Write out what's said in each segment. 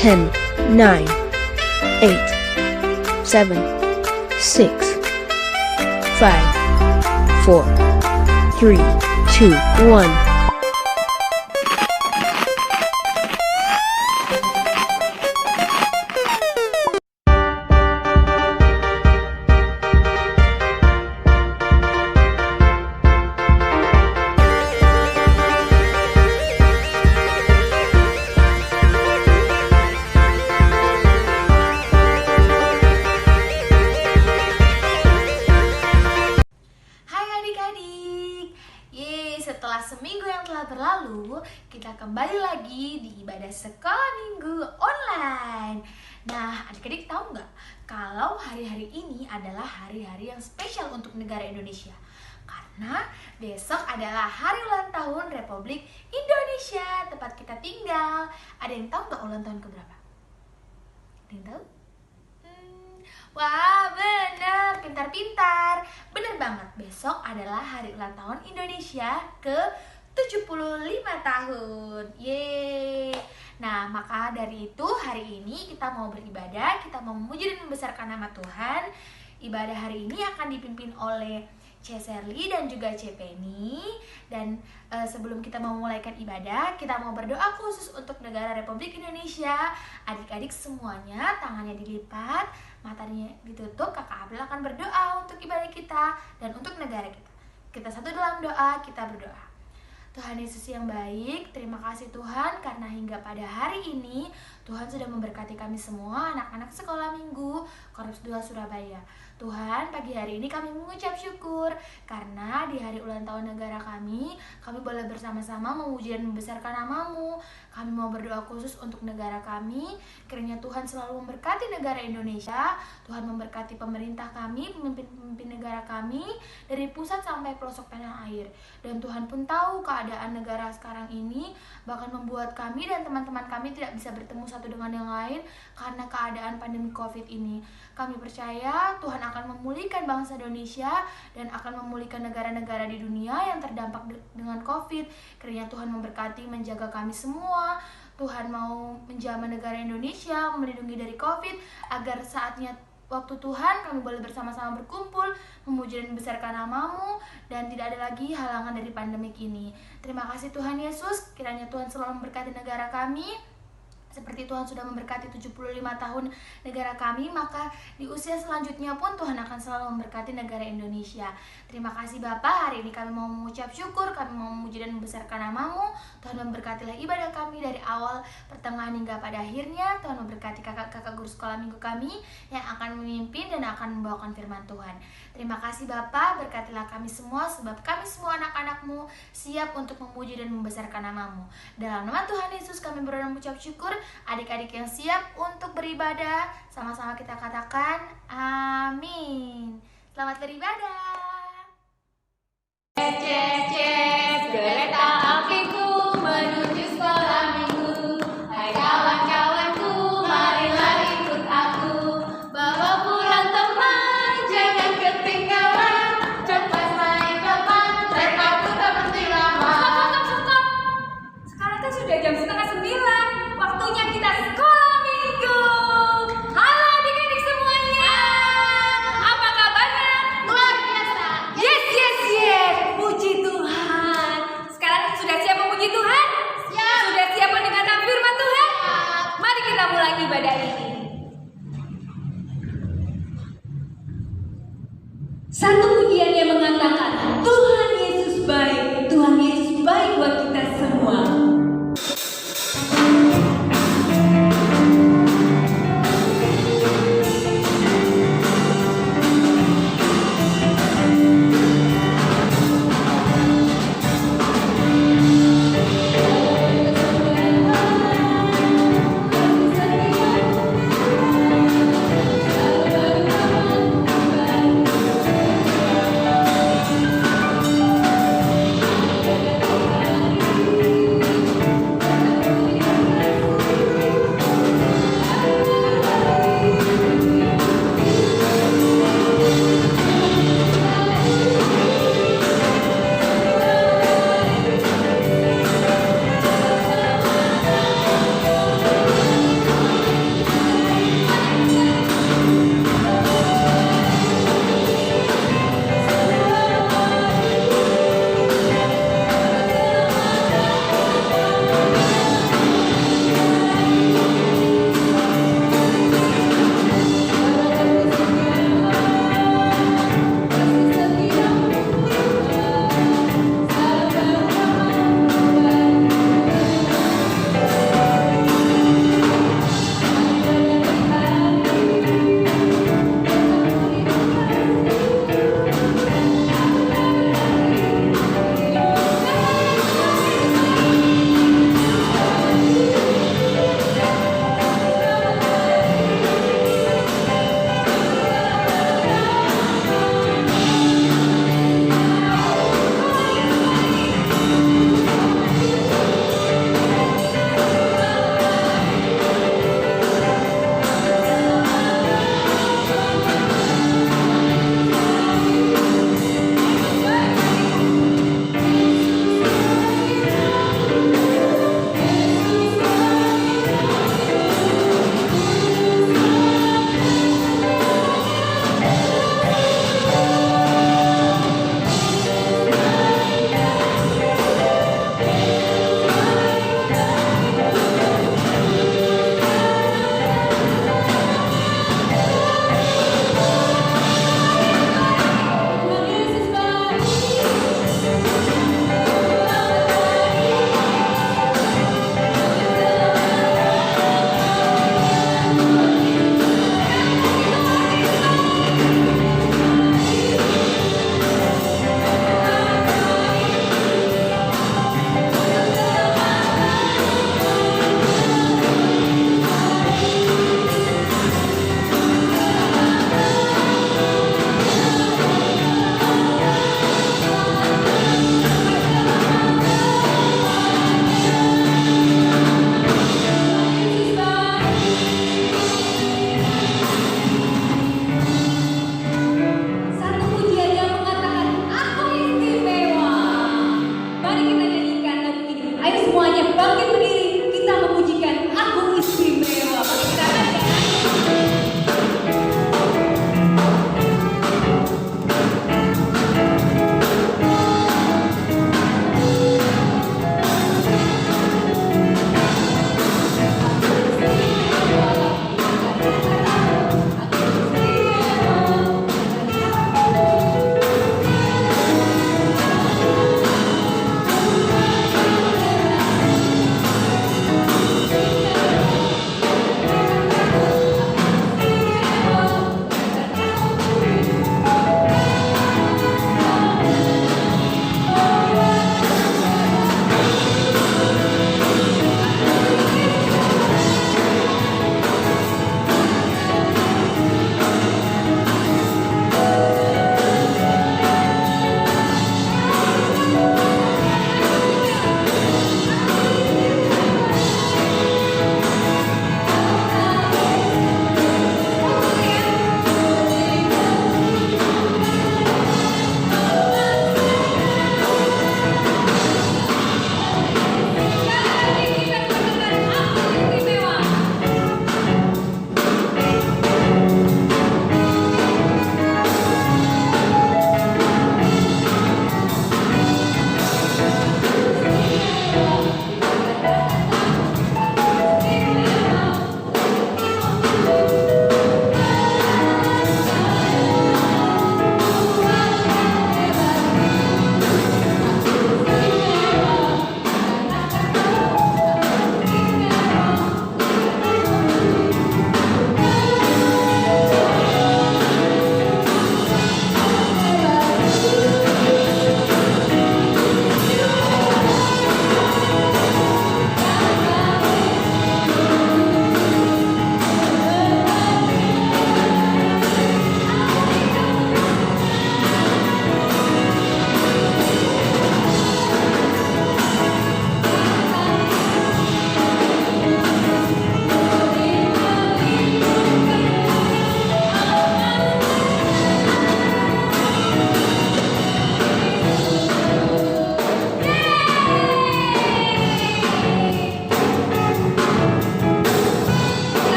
10, 9, 8, 7, 6, 5, 4, 3, 2, 1. Setelah seminggu yang telah berlalu, kita kembali lagi di ibadah sekolah minggu online. Nah, adik-adik tahu nggak kalau hari-hari ini adalah hari-hari yang spesial untuk negara Indonesia? Karena besok adalah hari ulang tahun Republik Indonesia, tempat kita tinggal. Ada yang tahu nggak ulang tahun keberapa? Ada yang tahu? Wah, bener, pintar-pintar. Bener banget, besok adalah hari ulang tahun Indonesia ke-75 tahun. Yeay. Nah, maka dari itu hari ini kita mau beribadah, kita mau memuji dan membesarkan nama Tuhan. Ibadah hari ini akan dipimpin oleh C. Serly dan juga C. Penny. Dan sebelum kita memulaikan ibadah, kita mau berdoa khusus untuk negara Republik Indonesia. Adik-adik semuanya tangannya dilipat, matanya ditutup. Kakak April akan berdoa untuk ibadah kita dan untuk negara kita. Kita satu dalam doa, kita berdoa. Tuhan Yesus yang baik, terima kasih Tuhan karena hingga pada hari ini Tuhan sudah memberkati kami semua anak-anak sekolah minggu Korps 2 Surabaya. Tuhan, pagi hari ini kami mengucap syukur karena di hari ulang tahun negara kami boleh bersama-sama memuji dan membesarkan nama-Mu. Kami mau berdoa khusus untuk negara kami, kiranya Tuhan selalu memberkati negara Indonesia. Tuhan memberkati pemerintah kami, pemimpin-pemimpin negara kami dari pusat sampai pelosok tanah air. Dan Tuhan pun tahu keadaan negara sekarang ini bahkan membuat kami dan teman-teman kami tidak bisa bertemu satu dengan yang lain karena keadaan pandemi COVID ini. Kami percaya Tuhan akan memulihkan bangsa Indonesia dan akan memulihkan negara-negara di dunia yang terdampak dengan COVID. Kiranya Tuhan memberkati, menjaga kami semua. Tuhan mau menjaga negara Indonesia, melindungi dari COVID, agar saatnya waktu Tuhan kami boleh bersama-sama berkumpul, memuji dan membesarkan nama-Mu, dan tidak ada lagi halangan dari pandemik ini. Terima kasih Tuhan Yesus, kiranya Tuhan selalu memberkati negara kami. Seperti Tuhan sudah memberkati 75 tahun negara kami, maka di usia selanjutnya pun Tuhan akan selalu memberkati negara Indonesia. Terima kasih Bapa, hari ini kami mau mengucap syukur, kami mau memuji dan membesarkan nama-Mu. Tuhan memberkatilah ibadah kami dari awal, pertengahan hingga pada akhirnya. Tuhan memberkati kakak-kakak guru sekolah minggu kami yang akan memimpin dan akan membawakan firman Tuhan. Terima kasih Bapa, berkatilah kami semua sebab kami semua anak-anak-Mu siap untuk memuji dan membesarkan nama-Mu. Dalam nama Tuhan Yesus kami berdoa dan mengucap syukur. Adik-adik yang siap untuk beribadah, sama-sama kita katakan amin. Selamat beribadah. Cek cek cek, kereta apiku menuju sekolah minggu. Hai kawan-kawanku, marilah ikut aku. Bawa pulang teman, jangan ketinggalan. Cepat naik papan, naik aku tak berhenti lama. Stop. Sekarang kan sudah jam 8:30. Waktunya kita sekolah minggu. Halo adik-adik semuanya. Apa kabarnya? Luar biasa. Yes. Puji Tuhan. Sekarang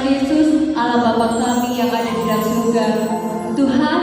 Tuhan Yesus, Allah Bapa kami yang ada di dalam surga. Tuhan,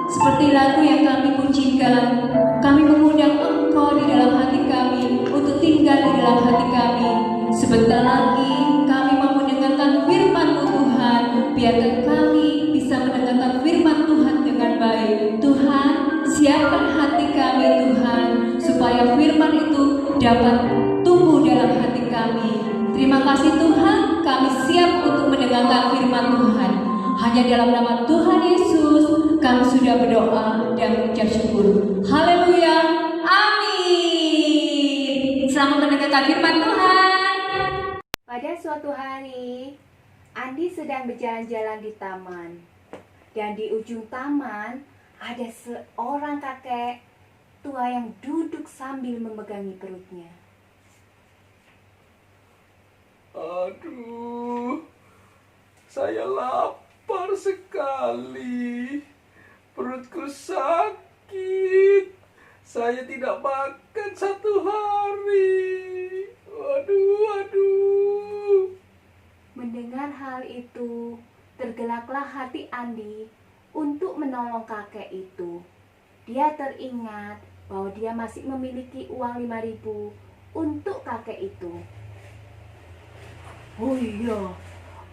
seperti lagu yang kami pujikan, kami mengundang Engkau di dalam hati kami untuk tinggal di dalam hati kami. Sebentar lagi kami mau mendengarkan firman-Mu Tuhan. Biarkan kami bisa mendengarkan firman Tuhan dengan baik. Tuhan, siapkan hati kami Tuhan, supaya firman itu dapat tumbuh dalam hati kami. Terima kasih Tuhan, kami siap untuk mendengarkan firman Tuhan. Hanya dalam nama Tuhan Yesus kami sudah berdoa dan mengucap syukur. Haleluya, amin. Selamat mendengarkan firman Tuhan. Pada suatu hari, Andi sedang berjalan-jalan di taman. Dan di ujung taman ada seorang kakek tua yang duduk sambil memegangi perutnya. Aduh, saya lapar sekali. Perutku sakit. Saya tidak makan 1 hari. Aduh. Mendengar hal itu, tergeraklah hati Andi untuk menolong kakek itu. Dia teringat bahwa dia masih memiliki uang 5.000 untuk kakek itu. Oh iya,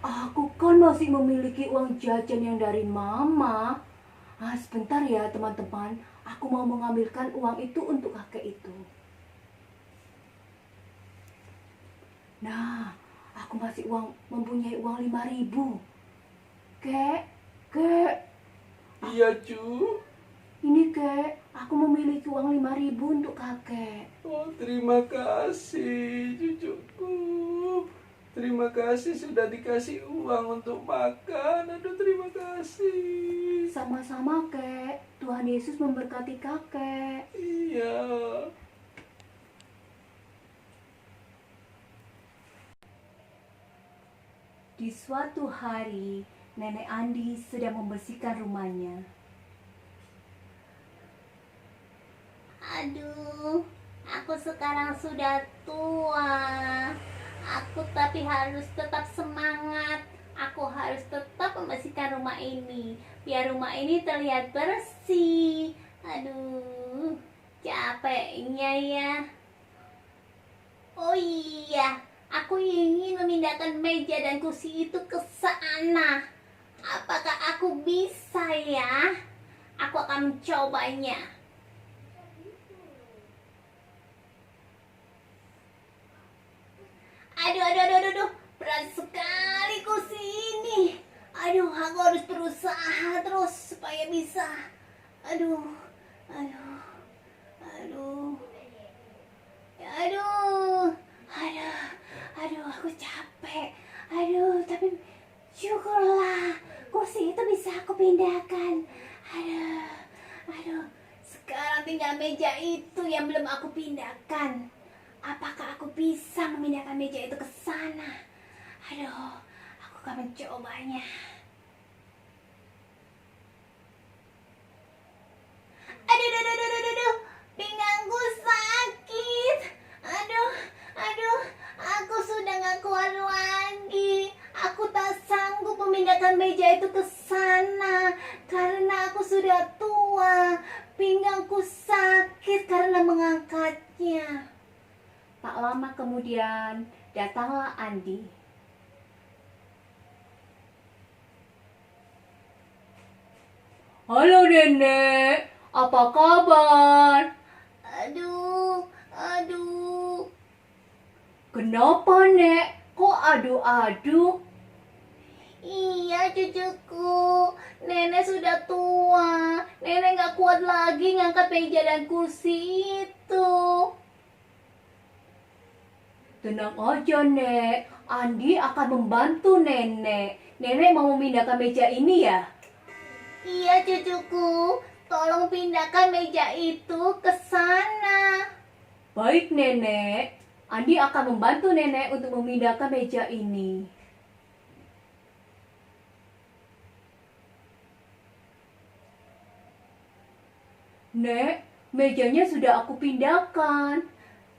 aku kan masih memiliki uang jajan yang dari mama. Sebentar ya teman-teman, aku mau mengambilkan uang itu untuk kakek itu. Nah, aku masih mempunyai uang 5.000. Kek. Iya, Cu. Ini kek, aku memiliki uang 5.000 untuk kakek. Oh, terima kasih, cucuku. Terima kasih sudah dikasih uang untuk makan. Aduh, terima kasih. Sama-sama kek, Tuhan Yesus memberkati kakek. Iya. Di suatu hari, Nenek Andi sedang membersihkan rumahnya. Aduh, aku sekarang sudah tua. Aku tapi harus tetap semangat. Aku harus tetap membersihkan rumah ini, biar rumah ini terlihat bersih. Aduh, capeknya ya. Oh iya, aku ingin memindahkan meja dan kursi itu ke sana. Apakah aku bisa ya? Aku akan mencobanya. Aduh, berat sekali kursi ini. Aduh, aku harus berusaha terus supaya bisa. Aduh, aku capek. Tapi syukurlah kursi itu bisa aku pindahkan. Sekarang tinggal meja itu yang belum aku pindahkan. Apakah aku bisa memindahkan meja itu ke sana? Aku akan mencobanya. Aduh, pinggangku sakit. Aku sudah gak kuat lagi. Aku tak sanggup memindahkan meja itu ke sana karena aku sudah tua. Pinggangku sakit karena mengangkatnya. Tak lama kemudian, datanglah Andi. Halo Nenek, apa kabar? Aduh. Kenapa Nek? Kok adu-adu? Iya cucuku, nenek sudah tua. Nenek gak kuat lagi ngangkat meja dan kursi itu. Tenang aja Nek, Andi akan membantu Nenek. Nenek mau memindahkan meja ini ya? Iya cucuku, tolong pindahkan meja itu ke sana. Baik Nenek, Andi akan membantu Nenek untuk memindahkan meja ini. Nek, mejanya sudah aku pindahkan.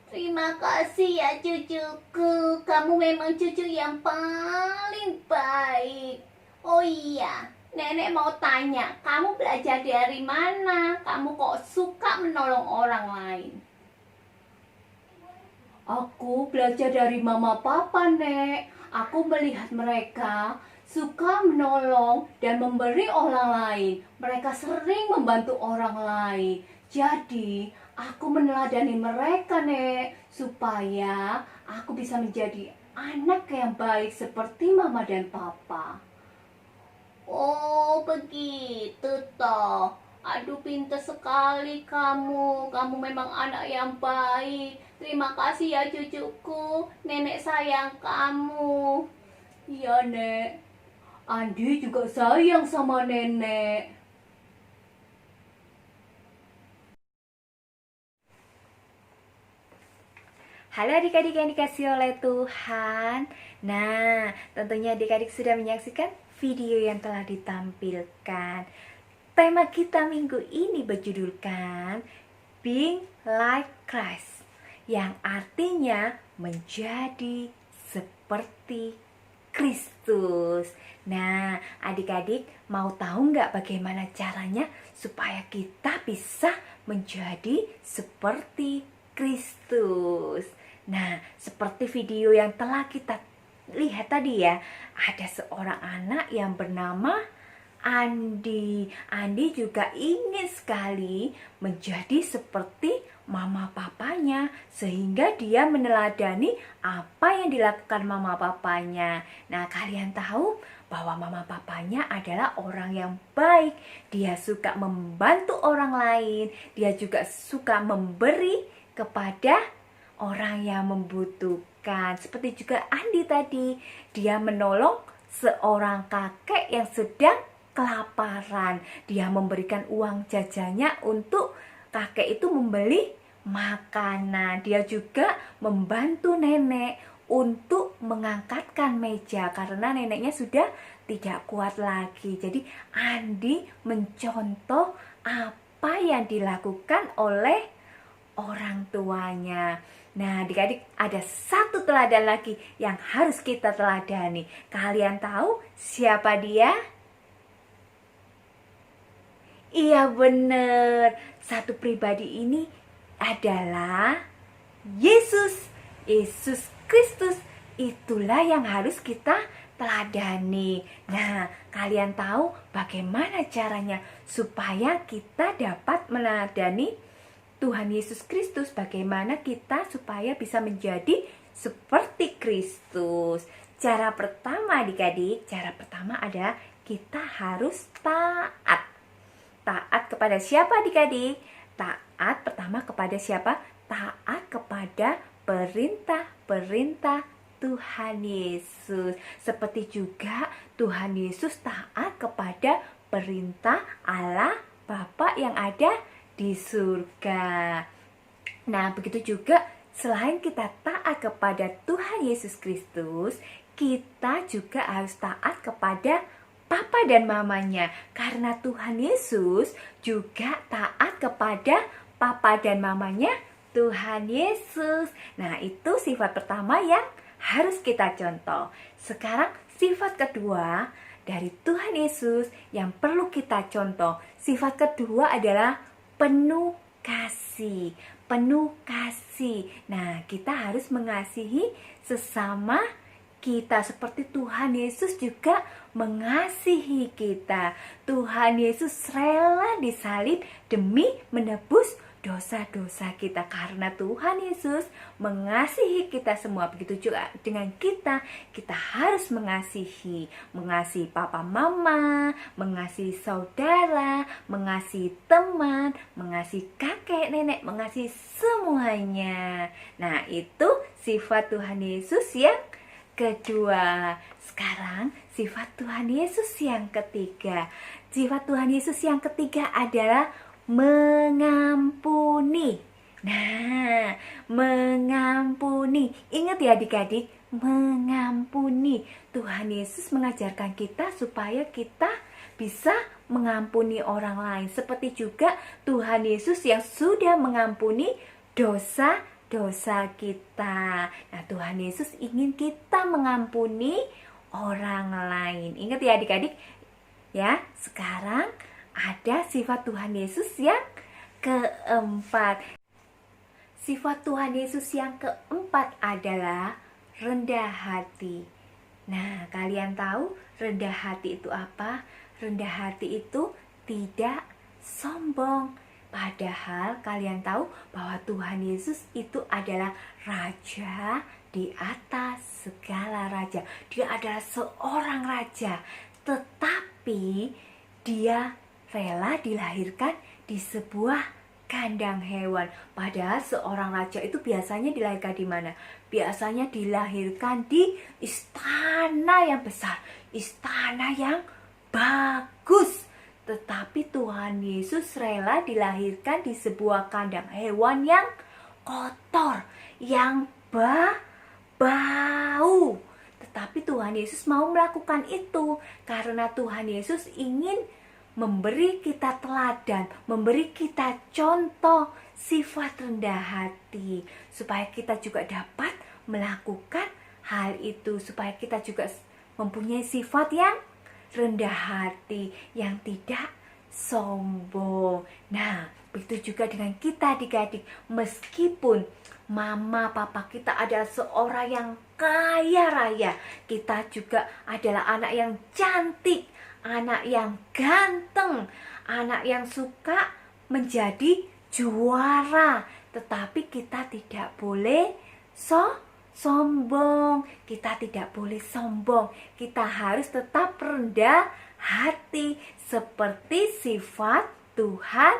Terima kasih ya cucuku. Kamu memang cucu yang paling baik. Oh iya, nenek mau tanya, kamu belajar dari mana? Kamu kok suka menolong orang lain? Aku belajar dari mama papa, Nek. Aku melihat mereka suka menolong dan memberi orang lain. Mereka sering membantu orang lain. Jadi, aku meneladani mereka, Nek, supaya aku bisa menjadi anak yang baik seperti mama dan papa. Oh, begitu toh. Aduh, pintar sekali kamu. Kamu memang anak yang baik. Terima kasih ya cucuku. Nenek sayang kamu. Iya, Nek. Andi juga sayang sama nenek. Halo adik-adik yang dikasih oleh Tuhan. Nah, tentunya adik-adik sudah menyaksikan video yang telah ditampilkan. Tema kita minggu ini berjudulkan Being Like Christ, yang artinya menjadi seperti Kristus. Nah, adik-adik mau tahu nggak bagaimana caranya supaya kita bisa menjadi seperti Kristus? Nah, seperti video yang telah kita lihat tadi ya, ada seorang anak yang bernama Andi. Andi juga ingin sekali menjadi seperti mama papanya, sehingga dia meneladani apa yang dilakukan mama papanya. Nah, kalian tahu bahwa mama papanya adalah orang yang baik. Dia suka membantu orang lain, dia juga suka memberi kepada orang yang membutuhkan. Seperti juga Andi tadi, dia menolong seorang kakek yang sedang kelaparan. Dia memberikan uang jajannya untuk kakek itu membeli makanan. Dia juga membantu nenek untuk mengangkatkan meja karena neneknya sudah tidak kuat lagi. Jadi Andi mencontoh apa yang dilakukan oleh orang tuanya. Nah, adik-adik, ada satu teladan lagi yang harus kita teladani. Kalian tahu siapa dia? Iya benar, satu pribadi ini adalah Yesus Kristus. Itulah yang harus kita teladani. Nah, kalian tahu bagaimana caranya supaya kita dapat meneladani Tuhan Yesus Kristus? Bagaimana kita supaya bisa menjadi seperti Kristus? Cara pertama adik-adik, cara pertama adalah kita harus taat. Taat kepada siapa adik-adik? Taat pertama kepada siapa? Taat kepada perintah-perintah Tuhan Yesus. Seperti juga Tuhan Yesus taat kepada perintah Allah Bapa yang ada di surga. Nah, begitu juga selain kita taat kepada Tuhan Yesus Kristus, kita juga harus taat kepada Papa dan mamanya, karena Tuhan Yesus juga taat kepada Papa dan mamanya Tuhan Yesus. Nah, itu sifat pertama yang harus kita contoh. Sekarang sifat kedua dari Tuhan Yesus yang perlu kita contoh. Sifat kedua adalah penuh kasih. Penuh kasih. Nah, kita harus mengasihi sesama kita seperti Tuhan Yesus juga mengasihi kita. Tuhan Yesus rela disalib demi menebus dosa-dosa kita. Karena Tuhan Yesus mengasihi kita semua. Begitu juga dengan kita. Kita harus mengasihi papa mama, mengasihi saudara, mengasihi teman, mengasihi kakek nenek, mengasihi semuanya. Nah, itu sifat Tuhan Yesus yang kedua. Sekarang sifat Tuhan Yesus yang ketiga. Sifat Tuhan Yesus yang ketiga adalah mengampuni. Nah, mengampuni. Ingat ya adik-adik, mengampuni. Tuhan Yesus mengajarkan kita supaya kita bisa mengampuni orang lain. Seperti juga Tuhan Yesus yang sudah mengampuni dosa dosa kita. Nah, Tuhan Yesus ingin kita mengampuni orang lain. Ingat ya adik-adik, ya. Sekarang ada sifat Tuhan Yesus yang keempat. Sifat Tuhan Yesus yang keempat adalah rendah hati. Nah, kalian tahu rendah hati itu apa? Rendah hati itu tidak sombong. Padahal kalian tahu bahwa Tuhan Yesus itu adalah raja di atas segala raja. Dia adalah seorang raja, tetapi dia rela dilahirkan di sebuah kandang hewan. Padahal seorang raja itu biasanya dilahirkan di mana? Biasanya dilahirkan di istana yang besar, istana yang bagus. Tetapi Tuhan Yesus rela dilahirkan di sebuah kandang hewan yang kotor, yang bau. Tetapi Tuhan Yesus mau melakukan itu karena Tuhan Yesus ingin memberi kita teladan, memberi kita contoh sifat rendah hati, supaya kita juga dapat melakukan hal itu, supaya kita juga mempunyai sifat yang rendah hati, yang tidak sombong. Nah, begitu juga dengan kita adik-adik. Meskipun mama papa kita adalah seorang yang kaya raya, kita juga adalah anak yang cantik, anak yang ganteng, anak yang suka menjadi juara. Tetapi kita tidak boleh sombong. Kita tidak boleh sombong. Kita harus tetap rendah hati seperti sifat Tuhan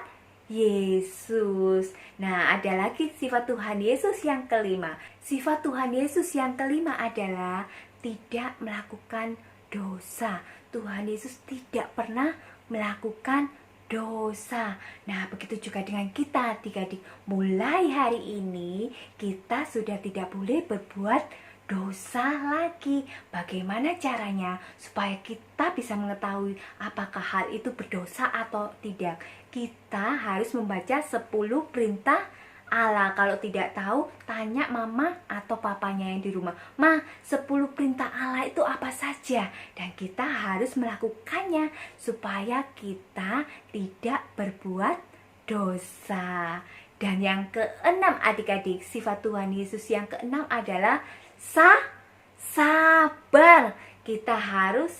Yesus. Nah, ada lagi sifat Tuhan Yesus yang kelima. Sifat Tuhan Yesus yang kelima adalah tidak melakukan dosa. Tuhan Yesus tidak pernah melakukan dosa. Nah, begitu juga dengan kita adik-adik. Mulai hari ini kita sudah tidak boleh berbuat dosa lagi. Bagaimana caranya supaya kita bisa mengetahui apakah hal itu berdosa atau tidak? Kita harus membaca 10 perintah Allah. Kalau tidak tahu, tanya mama atau papanya yang di rumah. Ma, 10 perintah Allah itu apa saja? Dan kita harus melakukannya supaya kita tidak berbuat dosa. Dan yang keenam adik-adik, sifat Tuhan Yesus yang keenam adalah sabar. Kita harus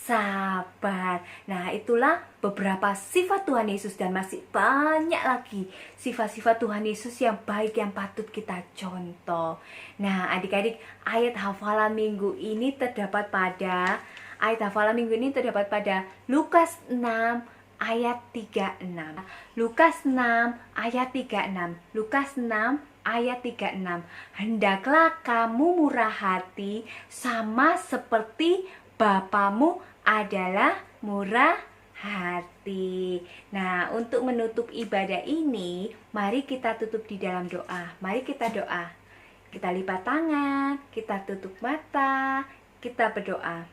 sabar. Nah, itulah beberapa sifat Tuhan Yesus dan masih banyak lagi sifat-sifat Tuhan Yesus yang baik yang patut kita contoh. Nah, adik-adik, ayat hafalan minggu ini terdapat pada Lukas 6 ayat 36. Lukas 6 ayat 36. Lukas 6 ayat 36. Hendaklah kamu murah hati sama seperti Bapamu adalah murah hati. Nah, untuk menutup ibadah ini, mari kita tutup di dalam doa. Mari kita doa. Kita lipat tangan, kita tutup mata, kita berdoa.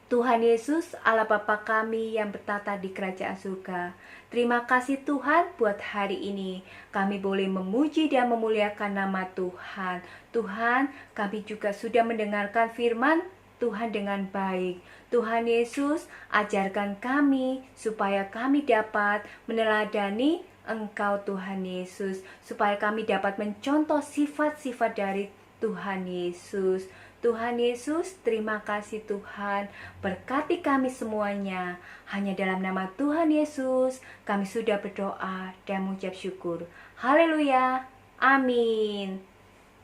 Tuhan Yesus, Allah Bapa kami yang bertata di kerajaan surga. Terima kasih Tuhan buat hari ini. Kami boleh memuji dan memuliakan nama Tuhan. Tuhan, kami juga sudah mendengarkan firman Tuhan dengan baik. Tuhan Yesus, ajarkan kami supaya kami dapat meneladani Engkau Tuhan Yesus. Supaya kami dapat mencontoh sifat-sifat dari Tuhan Yesus. Tuhan Yesus, terima kasih Tuhan. Berkati kami semuanya. Hanya dalam nama Tuhan Yesus kami sudah berdoa dan mengucap syukur. Haleluya. Amin.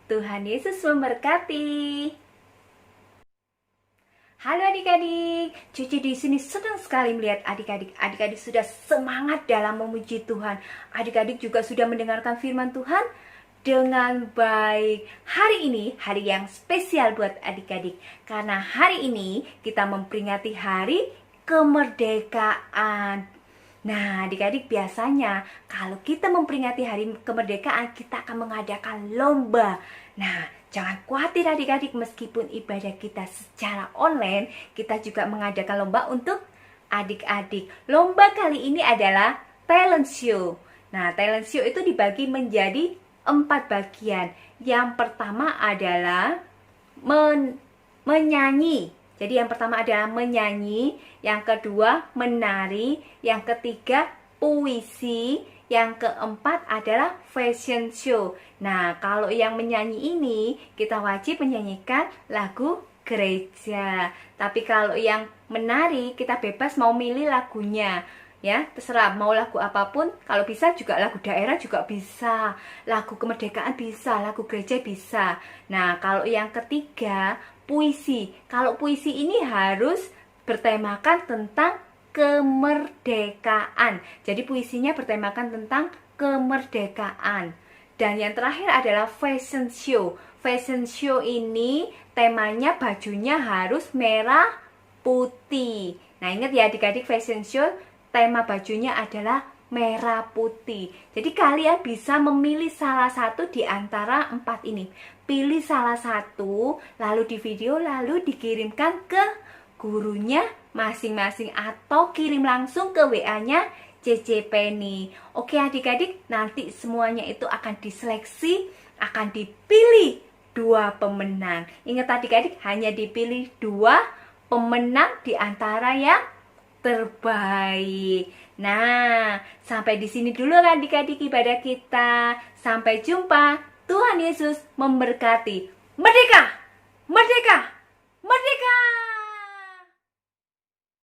Tuhan Yesus memberkati. Halo adik-adik, Cuci di sini senang sekali melihat adik-adik. Adik-adik sudah semangat dalam memuji Tuhan. Adik-adik juga sudah mendengarkan firman Tuhan dengan baik. Hari ini hari yang spesial buat adik-adik, karena hari ini kita memperingati hari kemerdekaan. Nah, adik-adik, biasanya kalau kita memperingati hari kemerdekaan, kita akan mengadakan lomba. Nah, jangan khawatir adik-adik, meskipun ibadah kita secara online, kita juga mengadakan lomba untuk adik-adik. Lomba kali ini adalah talent show. Nah, talent show itu dibagi menjadi 4 bagian. Yang pertama adalah menyanyi. Jadi yang pertama adalah menyanyi, yang kedua menari, yang ketiga puisi, yang keempat adalah fashion show. Nah, kalau yang menyanyi ini kita wajib menyanyikan lagu gereja. Tapi kalau yang menari kita bebas mau milih lagunya. Ya, terserah mau lagu apapun, kalau bisa juga lagu daerah juga bisa, lagu kemerdekaan bisa, lagu gereja bisa. Nah, kalau yang ketiga, puisi. Kalau puisi ini harus bertemakan tentang kemerdekaan. Jadi puisinya bertemakan tentang kemerdekaan. Dan yang terakhir adalah fashion show. Fashion show ini temanya bajunya harus merah putih. Nah, ingat ya adik-adik, fashion show tema bajunya adalah merah putih. Jadi kalian bisa memilih salah satu di antara 4 ini. Pilih salah satu, lalu di video, lalu dikirimkan ke gurunya masing-masing atau kirim langsung ke WA-nya Cece Penny. Oke adik-adik, nanti semuanya itu akan diseleksi, akan dipilih 2 pemenang. Ingat adik-adik, hanya dipilih 2 pemenang di antara yang terbaik. Nah, sampai di sini dulu adik-adik ibadah kita. Sampai jumpa. Tuhan Yesus memberkati. Merdeka! Merdeka! Merdeka!